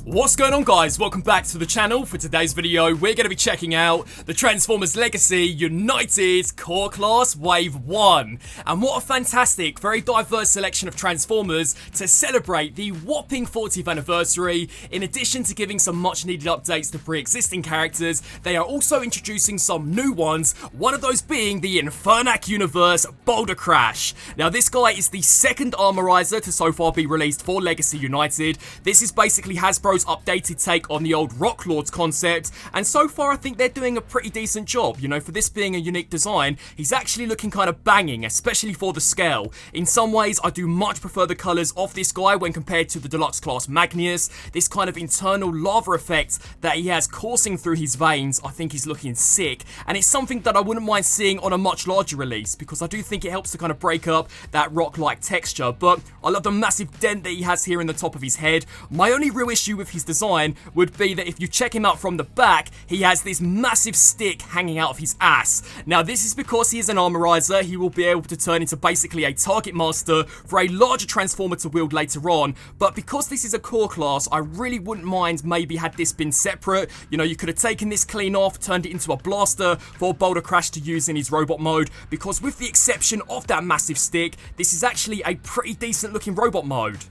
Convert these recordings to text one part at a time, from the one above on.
What's going on, guys? Welcome back to the channel. For today's video, we're going to be checking out the Transformers Legacy United Core Class Wave 1. And what a fantastic, very diverse selection of Transformers to celebrate the whopping 40th anniversary. In addition to giving some much needed updates to pre-existing characters, they are also introducing some new ones, one of those being the Infernac universe Bouldercrash. Now, this guy is the second armorizer to so far be released for Legacy United. This is basically Hasbro's updated take on the old Rock Lords concept, and so far I think they're doing a pretty decent job. You know, for this being a unique design, he's actually looking kind of banging, especially for the scale. In some ways, I do much prefer the colours of this guy when compared to the deluxe class Magnus. This kind of internal lava effect that he has coursing through his veins, I think he's looking sick, and it's something that I wouldn't mind seeing on a much larger release, because I do think it helps to kind of break up that rock-like texture. But I love the massive dent that he has here in the top of his head. My only real issue with his design would be that if you check him out from the back, he has this massive stick hanging out of his ass. Now, this is because he is an armorizer. He will be able to turn into basically a target master for a larger transformer to wield later on, but because this is a core class, I really wouldn't mind maybe had this been separate. You know, you could have taken this clean off, turned it into a blaster for Bouldercrash to use in his robot mode, because with the exception of that massive stick, this is actually a pretty decent looking robot mode.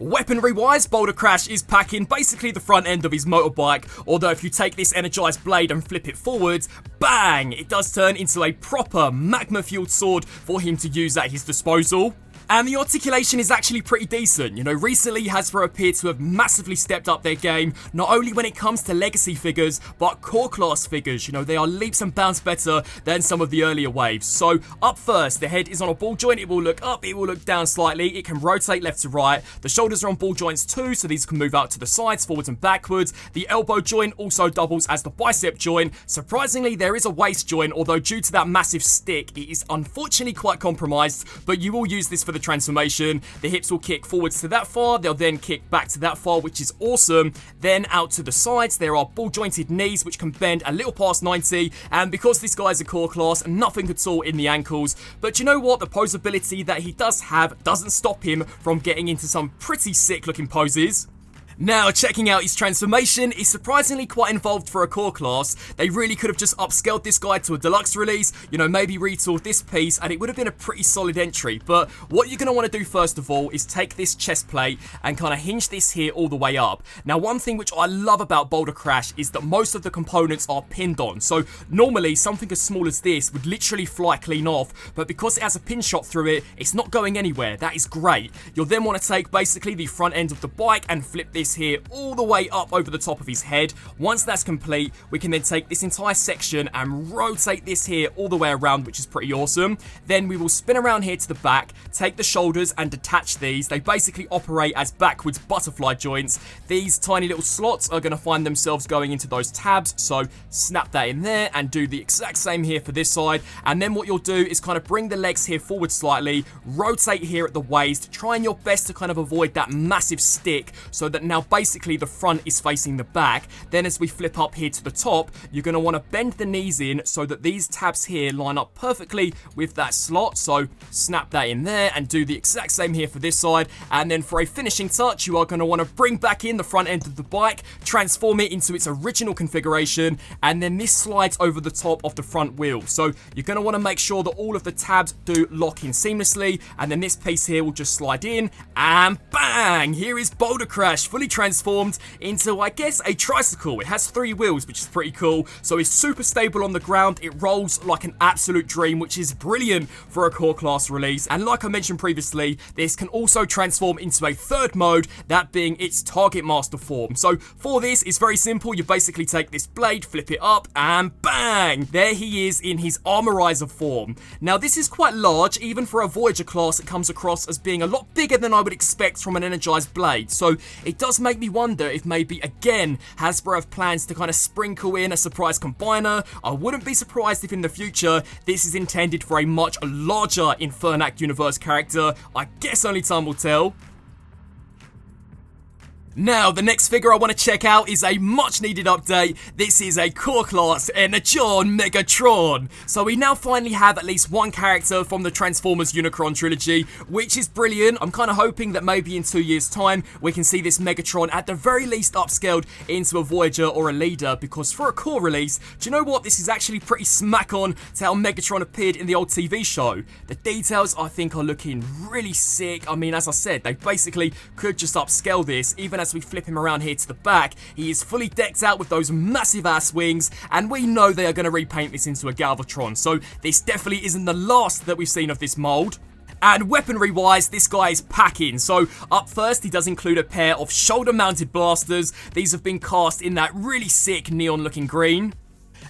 Weaponry-wise, Bouldercrash is packing basically the front end of his motorbike, although if you take this energized blade and flip it forwards, bang! It does turn into a proper magma-fueled sword for him to use at his disposal. And the articulation is actually pretty decent. You know, recently Hasbro appear to have massively stepped up their game, not only when it comes to legacy figures, but core class figures. You know, they are leaps and bounds better than some of the earlier waves. So, up first, the head is on a ball joint. It will look up, it will look down slightly. It can rotate left to right. The shoulders are on ball joints too, so these can move out to the sides, forwards and backwards. The elbow joint also doubles as the bicep joint. Surprisingly, there is a waist joint, although due to that massive stick, it is unfortunately quite compromised, but you will use this for the transformation. The hips will kick forwards to that far, they'll then kick back to that far, which is awesome. Then out to the sides, there are ball jointed knees which can bend a little past 90, and because this guy's a core class, nothing at all in the ankles. But you know what, the posability that he does have doesn't stop him from getting into some pretty sick looking poses. Now, checking out his transformation is surprisingly quite involved for a core class. They really could have just upscaled this guy to a deluxe release, you know, maybe retooled this piece, and it would have been a pretty solid entry. But what you're going to want to do first of all is take this chest plate and kind of hinge this here all the way up. Now, one thing which I love about Bouldercrash is that most of the components are pinned on. So normally something as small as this would literally fly clean off, but because it has a pin shot through it, it's not going anywhere. That is great. You'll then want to take basically the front end of the bike and flip this here all the way up over the top of his head. Once that's complete, we can then take this entire section and rotate this here all the way around, which is pretty awesome. Then we will spin around here to the back, take the shoulders and detach these. They basically operate as backwards butterfly joints. These tiny little slots are going to find themselves going into those tabs, so snap that in there and do the exact same here for this side. And then what you'll do is kind of bring the legs here forward slightly, rotate here at the waist, trying your best to kind of avoid that massive stick so that now basically the front is facing the back. Then as we flip up here to the top, you're going to want to bend the knees in so that these tabs here line up perfectly with that slot. So snap that in there and do the exact same here for this side. And then for a finishing touch, you are going to want to bring back in the front end of the bike, transform it into its original configuration, and then this slides over the top of the front wheel. So you're going to want to make sure that all of the tabs do lock in seamlessly, and then this piece here will just slide in, and bang! Here is Bouldercrash, fully transformed into, I guess, a tricycle. It has 3 wheels, which is pretty cool, so it's super stable on the ground. It rolls like an absolute dream, which is brilliant for a core class release. And like I mentioned previously, this can also transform into a third mode, that being its target master form. So for this, it's very simple. You basically take this blade, flip it up, and bang! There he is in his armorizer form. Now, this is quite large. Even for a Voyager class, it comes across as being a lot bigger than I would expect from an energized blade. So it does make me wonder if maybe again Hasbro have plans to kind of sprinkle in a surprise combiner. I wouldn't be surprised if in the future this is intended for a much larger Infernac universe character. I guess only time will tell. Now, the next figure I want to check out is a much needed update. This is a core class ENERGON Megatron. So we now finally have at least one character from the Transformers Unicron trilogy, which is brilliant. I'm kind of hoping that maybe in 2 years' time we can see this Megatron at the very least upscaled into a Voyager or a Leader, because for a core release, do you know what? This is actually pretty smack on to how Megatron appeared in the old TV show. The details I think are looking really sick. I mean, as I said, they basically could just upscale this. Even as we flip him around here to the back, he is fully decked out with those massive ass wings, and we know they are going to repaint this into a Galvatron, so this definitely isn't the last that we've seen of this mold. And weaponry wise, this guy is packing. So up first, he does include a pair of shoulder mounted blasters. These have been cast in that really sick neon looking green.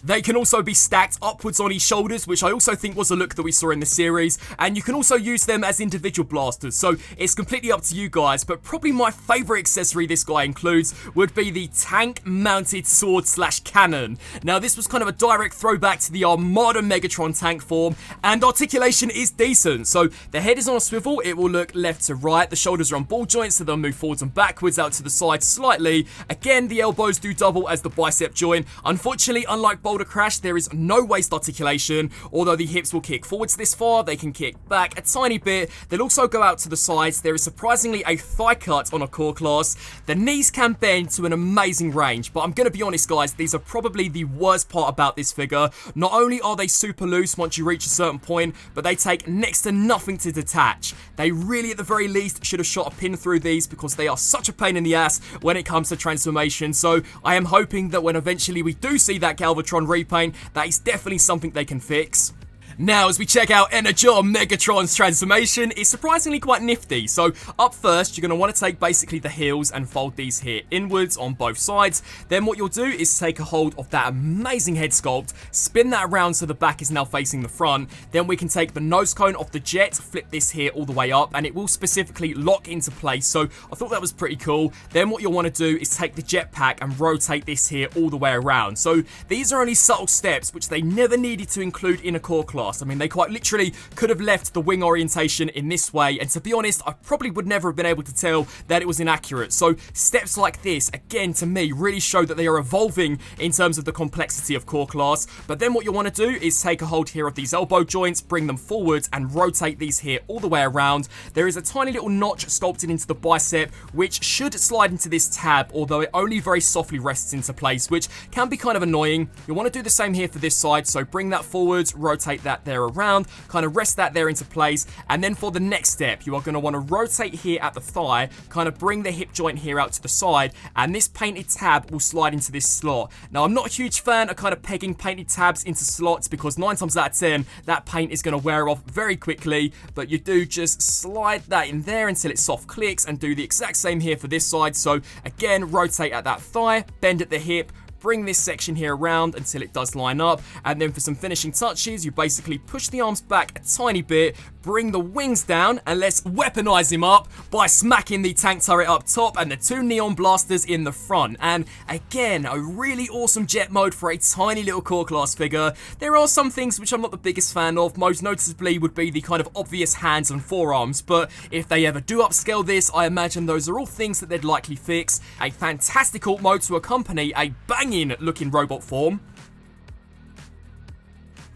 They can also be stacked upwards on his shoulders, which I also think was a look that we saw in the series, and you can also use them as individual blasters, so it's completely up to you guys. But probably my favourite accessory this guy includes would be the tank mounted sword / cannon. Now this was kind of a direct throwback to the Armada Megatron tank form, and articulation is decent. So the head is on a swivel, it will look left to right, the shoulders are on ball joints, so they'll move forwards and backwards out to the side slightly. Again, the elbows do double as the bicep joint. Unfortunately, unlike Bouldercrash, there is no waist articulation. Although the hips will kick forwards this far, they can kick back a tiny bit. They'll also go out to the sides. There is surprisingly a thigh cut on a core class. The knees can bend to an amazing range, but I'm going to be honest guys, these are probably the worst part about this figure. Not only are they super loose once you reach a certain point, but they take next to nothing to detach. They really at the very least should have shot a pin through these, because they are such a pain in the ass when it comes to transformation. So I am hoping that when eventually we do see that Galvatron repaint, that is definitely something they can fix. Now, as we check out ENERGON Megatron's transformation, it's surprisingly quite nifty. So, up first, you're going to want to take basically the heels and fold these here inwards on both sides. Then what you'll do is take a hold of that amazing head sculpt, spin that around so the back is now facing the front. Then we can take the nose cone off the jet, flip this here all the way up, and it will specifically lock into place. So, I thought that was pretty cool. Then what you'll want to do is take the jetpack and rotate this here all the way around. So, these are only subtle steps which they never needed to include in a core class. I mean, they quite literally could have left the wing orientation in this way, and to be honest, I probably would never have been able to tell that it was inaccurate. So steps like this, again, to me, really show that they are evolving in terms of the complexity of core class. But then what you want to do is take a hold here of these elbow joints, bring them forward, and rotate these here all the way around. There is a tiny little notch sculpted into the bicep, which should slide into this tab, although it only very softly rests into place, which can be kind of annoying. You'll want to do the same here for this side, so bring that forwards, rotate that there around, kind of rest that there into place, and then for the next step, you are going to want to rotate here at the thigh, kind of bring the hip joint here out to the side, and this painted tab will slide into this slot. Now, I'm not a huge fan of kind of pegging painted tabs into slots, because 9 times out of 10, that paint is going to wear off very quickly, but you do just slide that in there until it soft clicks, and do the exact same here for this side. So again, rotate at that thigh, bend at the hip, bring this section here around until it does line up, and then for some finishing touches, you basically push the arms back a tiny bit, bring the wings down, and let's weaponize him up by smacking the tank turret up top and the 2 neon blasters in the front. And again, a really awesome jet mode for a tiny little core class figure. There are some things which I'm not the biggest fan of, most noticeably would be the kind of obvious hands and forearms, but if they ever do upscale this, I imagine those are all things that they'd likely fix. A fantastic alt mode to accompany a banging looking robot form.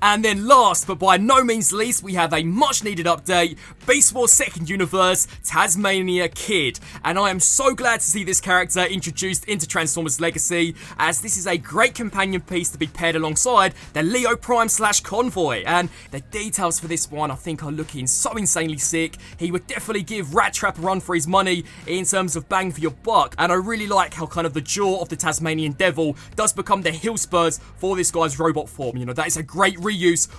And then last, but by no means least, we have a much needed update, Beast Wars 2nd Universe, Tasmania Kid. And I am so glad to see this character introduced into Transformers Legacy, as this is a great companion piece to be paired alongside the Leo Prime / Convoy. And the details for this one I think are looking so insanely sick. He would definitely give Rat Trap a run for his money in terms of bang for your buck. And I really like how kind of the jaw of the Tasmanian Devil does become the heel spurs for this guy's robot form. You know, that is a great reuse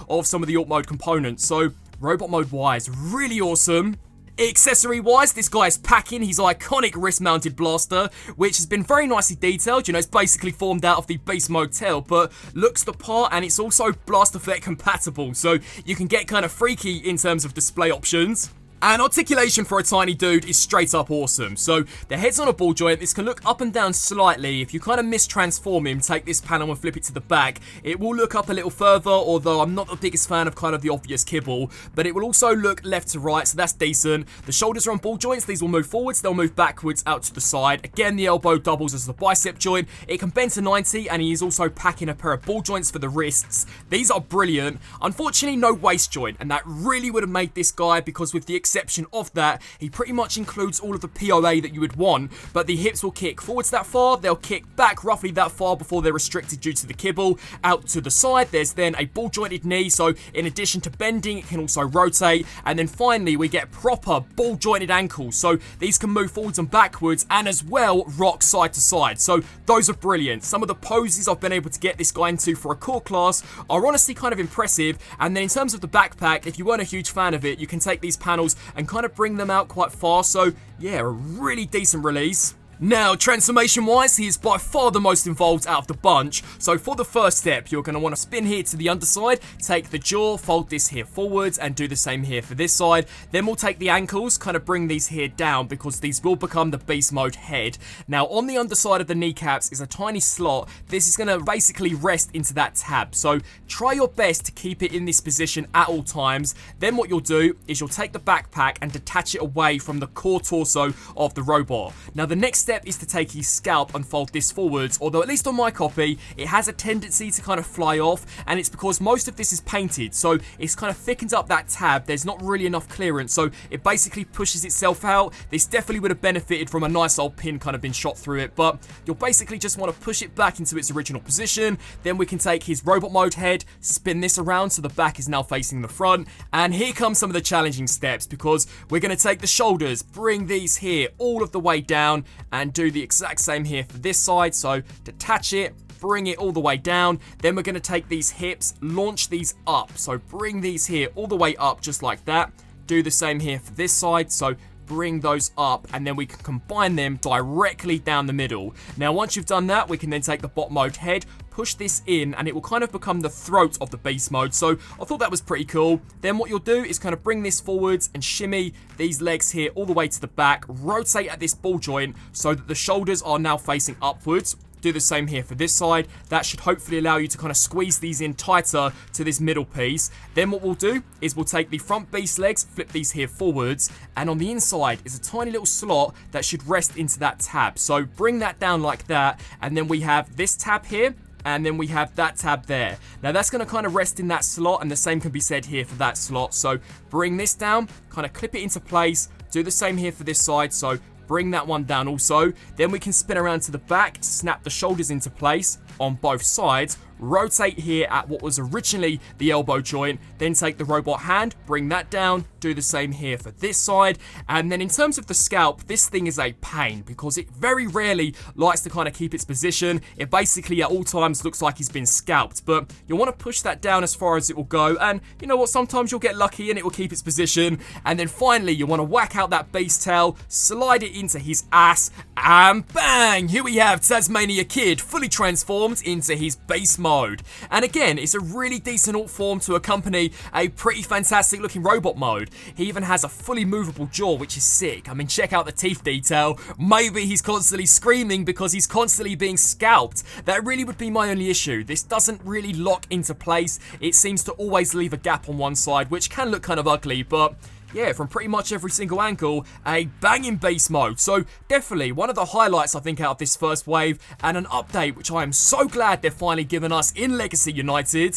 of some of the alt mode components. So robot mode wise, really awesome. Accessory wise, this guy is packing his iconic wrist mounted blaster, which has been very nicely detailed. You know, it's basically formed out of the beast mode tail, but looks the part, and it's also blast effect compatible, so you can get kind of freaky in terms of display options. And articulation for a tiny dude is straight up awesome. So the head's on a ball joint. This can look up and down slightly. If you kind of mistransform him, take this panel and flip it to the back, it will look up a little further, although I'm not the biggest fan of kind of the obvious kibble. But it will also look left to right, so that's decent. The shoulders are on ball joints. These will move forwards. They'll move backwards out to the side. Again, the elbow doubles as the bicep joint. It can bend to 90, and he is also packing a pair of ball joints for the wrists. These are brilliant. Unfortunately, no waist joint, and that really would have made this guy, because with the exception of that, he pretty much includes all of the POA that you would want, but the hips will kick forwards that far, they'll kick back roughly that far before they're restricted due to the kibble. Out to the side, there's then a ball jointed knee, so in addition to bending, it can also rotate, and then finally we get proper ball jointed ankles, so these can move forwards and backwards, and as well rock side to side, so those are brilliant. Some of the poses I've been able to get this guy into for a core class are honestly kind of impressive. And then in terms of the backpack, if you weren't a huge fan of it, you can take these panels and kind of bring them out quite far, so yeah, a really decent release. Now, transformation-wise, he is by far the most involved out of the bunch. So for the first step, you're going to want to spin here to the underside, take the jaw, fold this here forwards, and do the same here for this side. Then we'll take the ankles, kind of bring these here down, because these will become the beast mode head. Now, on the underside of the kneecaps is a tiny slot. This is going to basically rest into that tab. So try your best to keep it in this position at all times. Then what you'll do is you'll take the backpack and detach it away from the core torso of the robot. Now, the next step is to take his scalp and fold this forwards, although at least on my copy it has a tendency to kind of fly off, and it's because most of this is painted, so it's kind of thickens up that tab. There's not really enough clearance, so it basically pushes itself out. This definitely would have benefited from a nice old pin kind of been shot through it, but you'll basically just want to push it back into its original position. Then we can take his robot mode head, spin this around so the back is now facing the front, and here come some of the challenging steps, because we're going to take the shoulders, bring these here all of the way down, and do the exact same here for this side. So detach it, bring it all the way down. Then we're going to take these hips, launch these up. So bring these here all the way up just like that. Do the same here for this side. So bring those up, and then we can combine them directly down the middle. Now, once you've done that, we can then take the bot mode head, push this in, and it will kind of become the throat of the beast mode. So I thought that was pretty cool. Then what you'll do is kind of bring this forwards and shimmy these legs here all the way to the back, rotate at this ball joint so that the shoulders are now facing upwards. Do the same here for this side. That should hopefully allow you to kind of squeeze these in tighter to this middle piece. Then what we'll do is we'll take the front beast legs, flip these here forwards, and on the inside is a tiny little slot that should rest into that tab. So bring that down like that, and then we have this tab here, and then we have that tab there. Now that's going to kind of rest in that slot, and the same can be said here for that slot. So bring this down, kind of clip it into place, do the same here for this side. So bring that one down also. Then we can spin around to the back, snap the shoulders into place on both sides, rotate here at what was originally the elbow joint, then take the robot hand, bring that down, do the same here for this side. And then in terms of the scalp, this thing is a pain because it very rarely likes to kind of keep its position. It basically at all times looks like he's been scalped, but you'll want to push that down as far as it will go, and you know what, sometimes you'll get lucky and it will keep its position. And then finally you want to whack out that beast tail, slide it into his ass, and bang, here we have Tasmania Kid fully transformed into his beast mode. And again, it's a really decent alt form to accompany a pretty fantastic looking robot mode. He even has a fully movable jaw, which is sick. I mean, check out the teeth detail. Maybe he's constantly screaming because he's constantly being scalped. That really would be my only issue. This doesn't really lock into place. It seems to always leave a gap on one side, which can look kind of ugly, but yeah, from pretty much every single angle, a banging beast mode. So definitely one of the highlights I think out of this first wave, and an update which I am so glad they're finally giving us in Legacy United.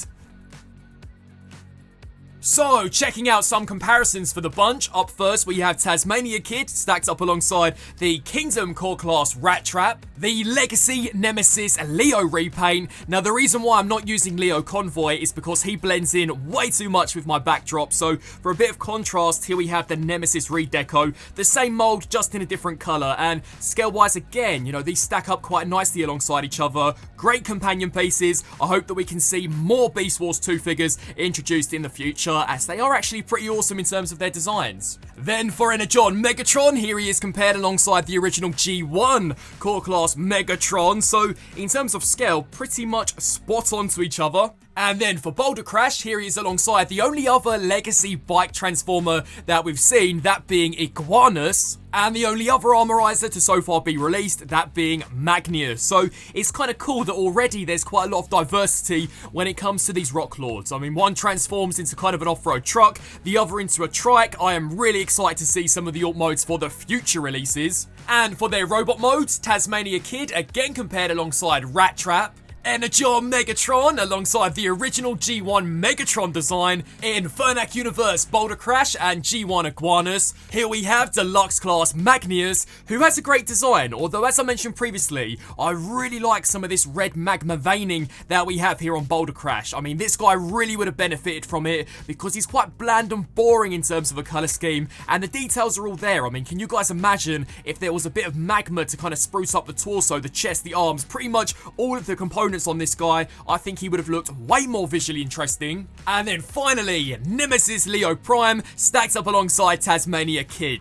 So, checking out some comparisons for the bunch. Up first, we have Tasmania Kid stacked up alongside the Kingdom Core Class Rat Trap, the Legacy Nemesis Leo repaint. Now, the reason why I'm not using Leo Convoy is because he blends in way too much with my backdrop. So, for a bit of contrast, here we have the Nemesis redeco, the same mold, just in a different color. And scale-wise, again, you know, these stack up quite nicely alongside each other. Great companion pieces. I hope that we can see more Beast Wars 2 figures introduced in the future, as they are actually pretty awesome in terms of their designs. Then for ENERGON Megatron, here he is compared alongside the original G1 Core Class Megatron. So in terms of scale, pretty much spot on to each other. And then for Boulder Crash, here he is alongside the only other legacy bike transformer that we've seen, that being Iguanus, and the only other armorizer to so far be released, that being Magnius. So it's kind of cool that already there's quite a lot of diversity when it comes to these Rock Lords. I mean, one transforms into kind of an off-road truck, the other into a trike. I am really excited to see some of the alt modes for the future releases. And for their robot modes, Tasmania Kid again compared alongside Rat Trap, ENERGON Megatron alongside the original G1 Megatron design, Infernac Universe Boulder Crash and G1 Iguanus. Here we have Deluxe Class Magnius, who has a great design, although as I mentioned previously, I really like some of this red magma veining that we have here on Boulder Crash. I mean, this guy really would have benefited from it because he's quite bland and boring in terms of a colour scheme, and the details are all there. I mean, can you guys imagine if there was a bit of magma to kind of spruce up the torso, the chest, the arms, pretty much all of the components on this guy? I think he would have looked way more visually interesting. And then finally, Nemesis Leo Prime stacked up alongside Tasmania Kid.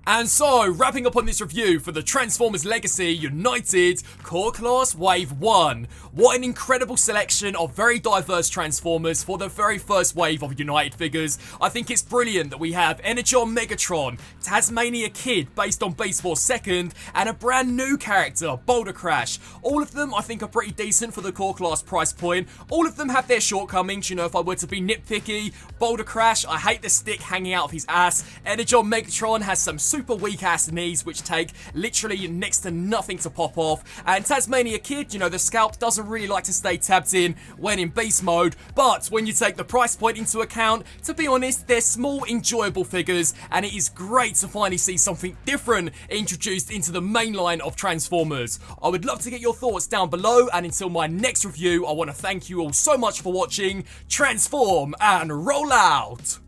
And so, wrapping up on this review for the Transformers Legacy United Core Class Wave 1. What an incredible selection of very diverse Transformers for the very first wave of United figures. I think it's brilliant that we have ENERGON Megatron, Tasmania Kid based on Beast Force 2nd, and a brand new character, Boulder Crash. All of them I think are pretty decent for the Core Class price point. All of them have their shortcomings, you know, if I were to be nitpicky. Boulder Crash, I hate the stick hanging out of his ass. ENERGON Megatron has some super weak ass knees which take literally next to nothing to pop off, and Tasmania Kid, you know, the scalp doesn't really like to stay tabbed in when in beast mode, but when you take the price point into account, to be honest, they're small enjoyable figures, and it is great to finally see something different introduced into the main line of Transformers. I would love to get your thoughts down below, and until my next review, I want to thank you all so much for watching. Transform and roll out!